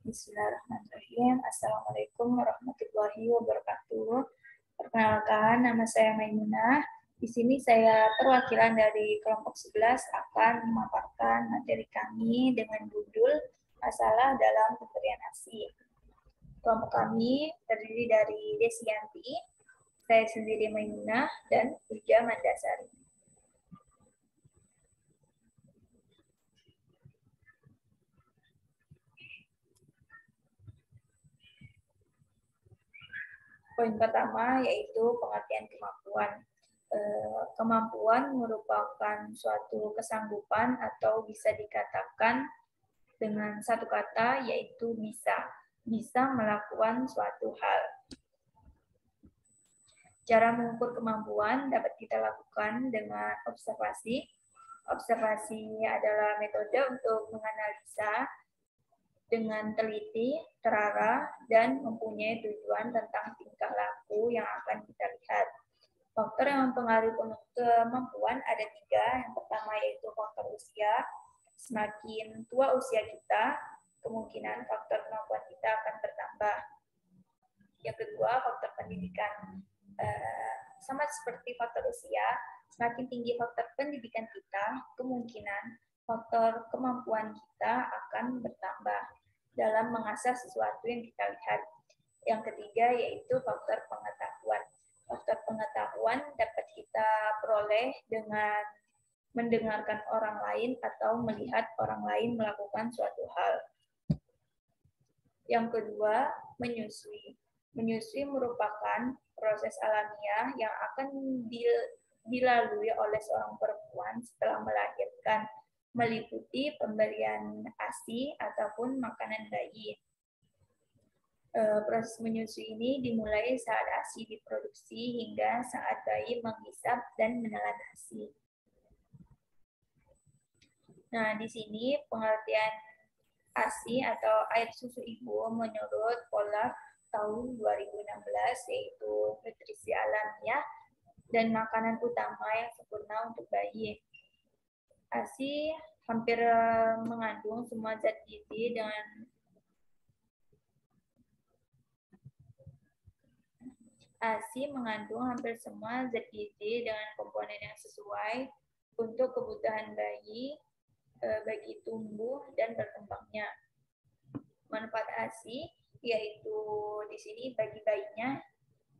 Bismillahirrahmanirrahim. Assalamualaikum warahmatullahi wabarakatuh. Perkenalkan, nama saya Maimunah. Di sini saya perwakilan dari kelompok 11 akan memaparkan materi kami dengan judul masalah dalam pemberian ASI. Kelompok kami terdiri dari Desianti, saya sendiri Maimunah, dan Puja Mandasari. Poin pertama yaitu pengertian kemampuan. Kemampuan merupakan suatu kesanggupan atau bisa dikatakan dengan satu kata yaitu bisa melakukan suatu hal. Cara mengukur kemampuan dapat kita lakukan dengan observasi. Observasi adalah metode untuk menganalisa dengan teliti, terarah, dan mempunyai tujuan tentang tingkah laku yang akan kita lihat. Faktor yang mempengaruhi kemampuan ada 3. Yang pertama yaitu faktor usia. Semakin tua usia kita, kemungkinan faktor kemampuan kita akan bertambah. Yang kedua, faktor pendidikan. Sama seperti faktor usia, semakin tinggi faktor pendidikan kita, kemungkinan faktor kemampuan kita akan bertambah dalam mengasah sesuatu yang kita lihat. Yang ketiga yaitu faktor pengetahuan. Faktor pengetahuan dapat kita peroleh dengan mendengarkan orang lain atau melihat orang lain melakukan suatu hal. Yang kedua, menyusui. Menyusui merupakan proses alamiah yang akan dilalui oleh seorang perempuan setelah melahirkan, meliputi pemberian ASI ataupun makanan bayi. Proses menyusui ini dimulai saat ASI diproduksi hingga saat bayi menghisap dan menelan ASI. Nah, di sini pengertian ASI atau air susu ibu menurut Pollard tahun 2016 yaitu nutrisi alamiah dan makanan utama yang sempurna untuk bayi. ASI hampir mengandung semua zat gizi dengan ASI mengandung hampir semua zat gizi dengan komponen yang sesuai untuk kebutuhan bayi bagi tumbuh dan berkembangnya. Manfaat ASI yaitu di sini bagi bayinya,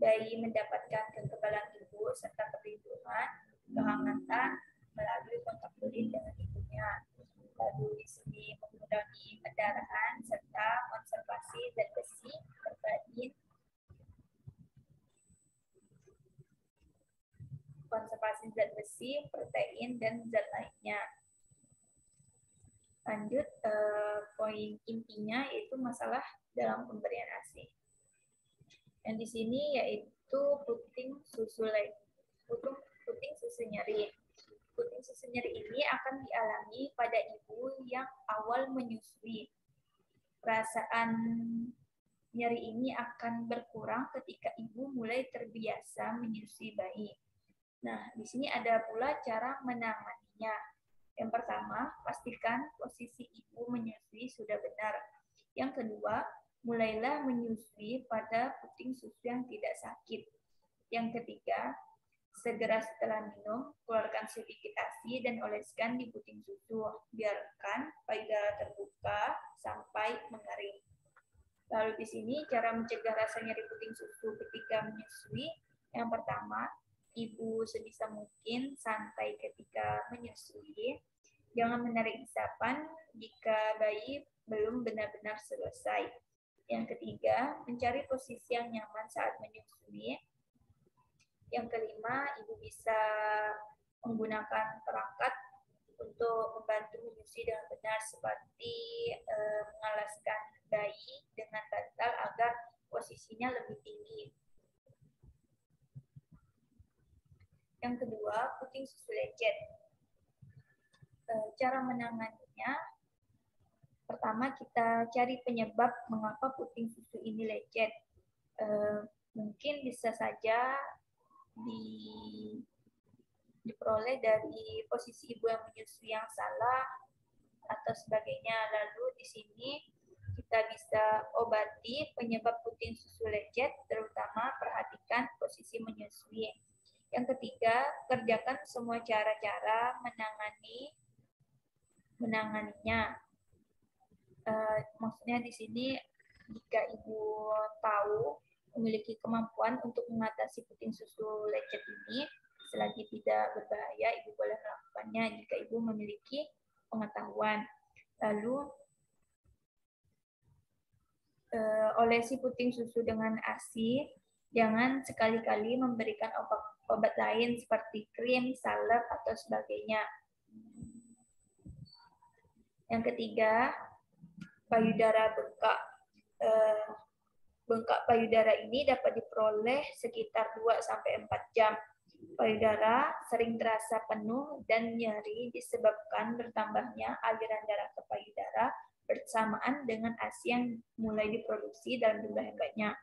bayi mendapatkan kekebalan tubuh serta perlindungan, kehangatan melalui kontak kulit dengan ibunya. Lalu di sini mengurangi pendarahan serta konservasi zat besi, protein, konservasi zat besi, protein, dan zat lainnya. Lanjut, poin intinya yaitu masalah dalam pemberian ASI. Dan di sini yaitu puting susu nyeri. Puting susu nyeri ini akan dialami pada ibu yang awal menyusui. Perasaan nyeri ini akan berkurang ketika ibu mulai terbiasa menyusui bayi. Nah, di sini ada pula cara menanganinya. Yang pertama, pastikan posisi ibu menyusui sudah benar. Yang kedua, mulailah menyusui pada puting susu yang tidak sakit. Yang ketiga, segera setelah minum, keluarkan sedikit ASI dan oleskan di puting susu. Biarkan payudara terbuka sampai mengering. Lalu di sini cara mencegah rasa nyeri puting susu ketika menyusui. Yang pertama, ibu sebisa mungkin santai ketika menyusui. Jangan menarik isapan jika bayi belum benar-benar selesai. Yang ketiga, mencari posisi yang nyaman saat menyusui. Yang kelima, ibu bisa menggunakan perangkat untuk membantu menyusui dengan benar seperti mengalaskan bayi dengan bantal agar posisinya lebih tinggi. Yang kedua, puting susu lecet. Cara menanganinya, pertama kita cari penyebab mengapa puting susu ini lecet. Mungkin bisa saja diperoleh dari posisi ibu yang menyusui yang salah atau sebagainya. Lalu di sini kita bisa obati penyebab puting susu lecet, terutama perhatikan posisi menyusui. Yang ketiga, kerjakan semua cara-cara menanganinya. Maksudnya di sini jika ibu tahu memiliki kemampuan untuk mengatasi puting susu lecet ini, selagi tidak berbahaya, ibu boleh melakukannya jika ibu memiliki pengetahuan. Lalu olesi puting susu dengan ASI, jangan sekali-kali memberikan obat lain seperti krim, salep, atau sebagainya. Yang ketiga, payudara bengkak. Bengkak payudara ini dapat diperoleh sekitar 2-4 jam. Payudara sering terasa penuh dan nyeri disebabkan bertambahnya aliran darah ke payudara bersamaan dengan ASI yang mulai diproduksi dalam jumlah yang banyak.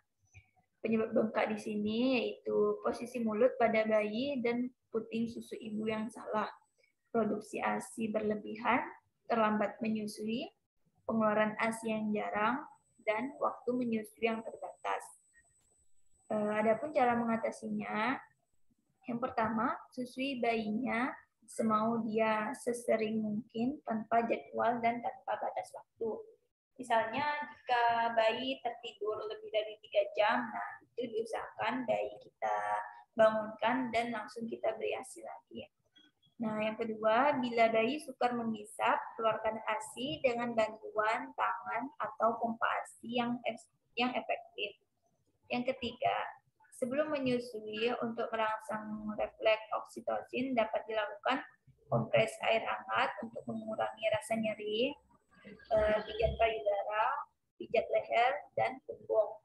Penyebab bengkak di sini yaitu posisi mulut pada bayi dan puting susu ibu yang salah, produksi ASI berlebihan, terlambat menyusui, pengeluaran ASI yang jarang, dan waktu menyusui yang terbatas. Adapun cara mengatasinya, yang pertama, susui bayinya semau dia, sesering mungkin, tanpa jadwal dan tanpa batas waktu. Misalnya jika bayi tertidur lebih dari 3 jam, nah itu diusahakan bayi kita bangunkan dan langsung kita beri ASI lagi. Nah, yang kedua, bila bayi sukar menghisap, keluarkan ASI dengan bantuan tangan atau pompa ASI yang efektif. Yang ketiga, sebelum menyusui untuk merangsang refleks oksitosin dapat dilakukan kompres air hangat untuk mengurangi rasa nyeri, pijat payudara, pijat leher, dan punggung.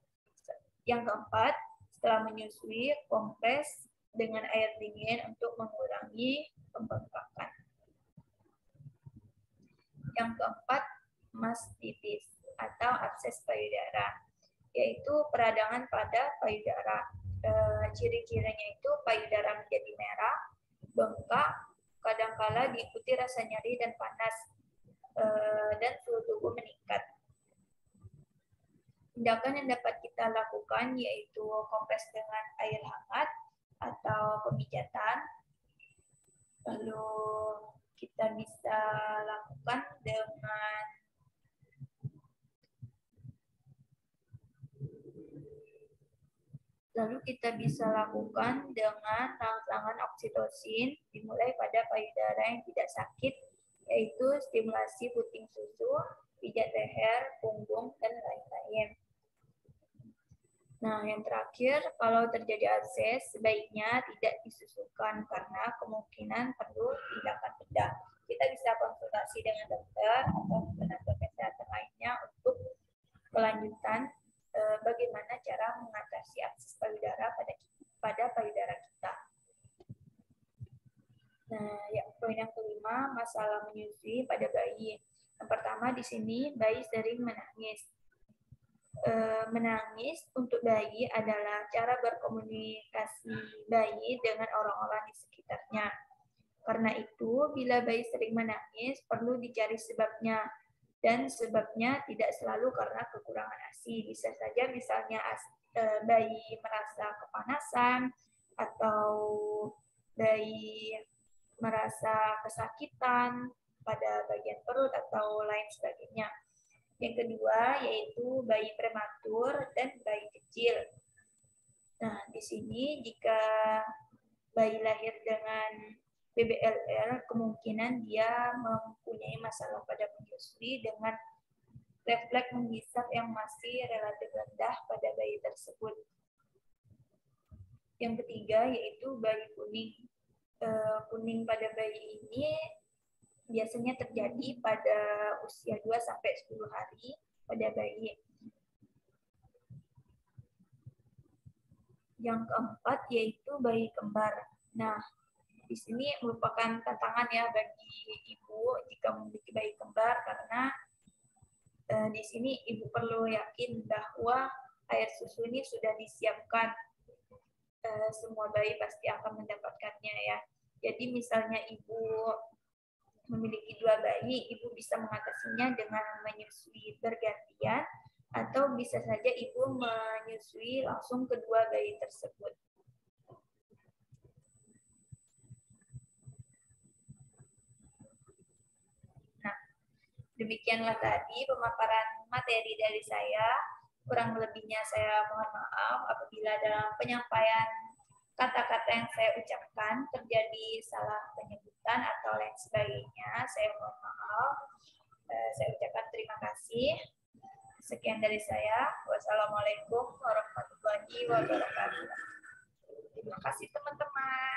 Yang keempat, setelah menyusui, kompres dengan air dingin untuk mengurangi pembengkakan. Yang keempat, mastitis atau abses payudara, yaitu peradangan pada payudara. Ciri-cirinya itu payudara menjadi merah, bengkak, kadangkala diikuti rasa nyeri dan panas, dan suhu tubuh meningkat. Tindakan yang dapat kita lakukan yaitu kompres dengan air hangat atau pemijatan. Lalu kita bisa lakukan dengan rangsangan oksitosin dimulai pada payudara yang tidak sakit, yaitu stimulasi puting susu, pijat leher, punggung, dan lain-lain. Nah, yang terakhir, kalau terjadi abses, sebaiknya tidak disusukan karena kemungkinan perlu tindakan bedah. Kita bisa konsultasi dengan dokter atau tenaga kesehatan lainnya untuk kelanjutan bagaimana cara mengatasi abses payudara pada payudara kita. Nah, poin yang kelima, masalah menyusui pada bayi. Yang pertama di sini, bayi sering menangis. Menangis untuk bayi adalah cara berkomunikasi bayi dengan orang-orang di sekitarnya. Karena itu, bila bayi sering menangis, perlu dicari sebabnya. Dan sebabnya tidak selalu karena kekurangan ASI. Bisa saja misalnya bayi merasa kepanasan, atau bayi merasa kesakitan pada bagian perut, atau lain sebagainya. Yang kedua yaitu bayi prematur dan bayi kecil. Nah, di sini jika bayi lahir dengan BBLL, kemungkinan dia mempunyai masalah pada menyusui dengan refleks menghisap yang masih relatif rendah pada bayi tersebut. Yang ketiga yaitu bayi kuning. Kuning pada bayi ini biasanya terjadi pada usia 2-10 hari pada bayi. Yang keempat yaitu bayi kembar. Nah, di sini merupakan tantangan ya bagi ibu jika memiliki bayi kembar, karena di sini ibu perlu yakin bahwa air susu ini sudah disiapkan. Semua bayi pasti akan mendapatkannya ya. Jadi misalnya ibu memiliki 2 bayi, ibu bisa mengatasinya dengan menyusui bergantian, atau bisa saja ibu menyusui langsung kedua bayi tersebut. Nah, demikianlah tadi pemaparan materi dari saya. Kurang lebihnya saya mohon maaf apabila dalam penyampaian kata-kata yang saya ucapkan terjadi salah penyebutan atau lain sebagainya. Saya mohon maaf. Saya ucapkan terima kasih. Sekian dari saya. Wassalamualaikum warahmatullahi wabarakatuh. Terima kasih teman-teman.